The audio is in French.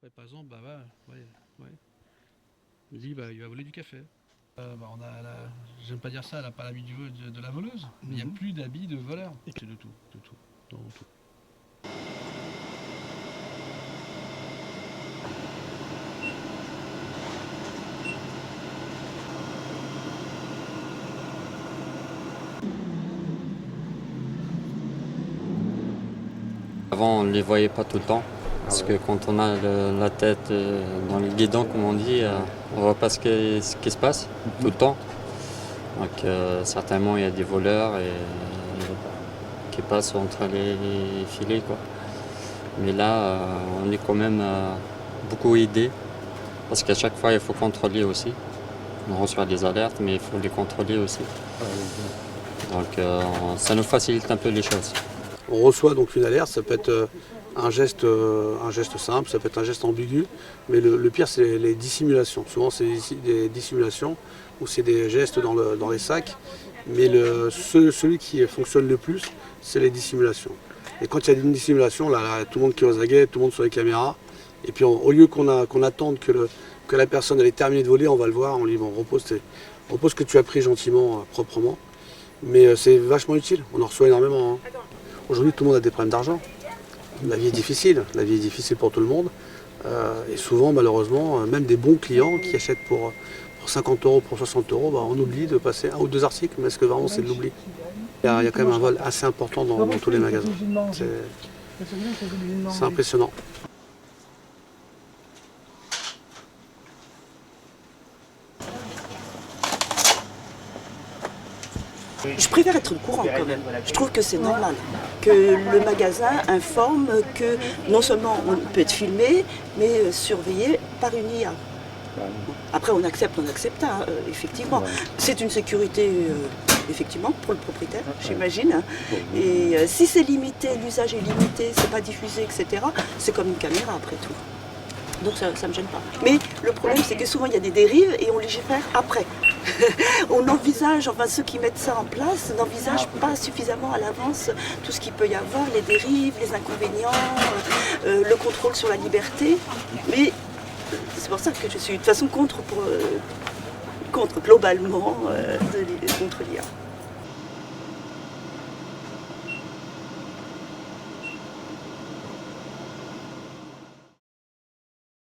Et par exemple, ouais. Il dit, il va voler du café. J'aime pas dire ça, elle n'a pas l'habit de la voleuse, mais il n'y a plus d'habit de voleur. C'est de tout, dans tout. Avant, on ne les voyait pas tout le temps, parce que quand on a la tête dans le guidon, comme on dit, on ne voit pas ce qui se passe tout le temps. Donc certainement, il y a des voleurs qui passent entre les filets, quoi. Mais là, on est quand même beaucoup aidé, parce qu'à chaque fois, il faut contrôler aussi. On reçoit des alertes, mais il faut les contrôler aussi. Donc ça nous facilite un peu les choses. On reçoit donc une alerte, ça peut être un geste simple, ça peut être un geste ambigu, mais le pire c'est les dissimulations. Souvent c'est des dissimulations ou c'est des gestes dans les sacs, mais celui qui fonctionne le plus, c'est les dissimulations. Et quand il y a une dissimulation, là, tout le monde qui est aux aguets, tout le monde sur les caméras, et puis au lieu qu'on attende que la personne elle ait terminé de voler, on va le voir, on lui dit bon, repose ce que tu as pris gentiment, proprement. Mais c'est vachement utile, on en reçoit énormément. Hein. Aujourd'hui, tout le monde a des problèmes d'argent. La vie est difficile pour tout le monde. Et souvent, malheureusement, même des bons clients qui achètent pour 50 €, pour 60 €, on oublie de passer un ou deux articles, mais est-ce que vraiment c'est de l'oubli? Il y a quand même un vol assez important dans tous les magasins. C'est impressionnant. Je préfère être au courant quand même. Je trouve que c'est normal que le magasin informe que non seulement on peut être filmé, mais surveillé par une IA. Après on accepte, hein, effectivement. C'est une sécurité effectivement pour le propriétaire, j'imagine. Hein. Et si c'est limité, l'usage est limité, c'est pas diffusé, etc., c'est comme une caméra après tout. Donc ça ne me gêne pas. Mais le problème c'est que souvent il y a des dérives et on légifère après. On envisage, enfin ceux qui mettent ça en place n'envisagent pas suffisamment à l'avance tout ce qu'il peut y avoir, les dérives, les inconvénients, le contrôle sur la liberté. Mais c'est pour ça que je suis de toute façon contre globalement contre l'IA.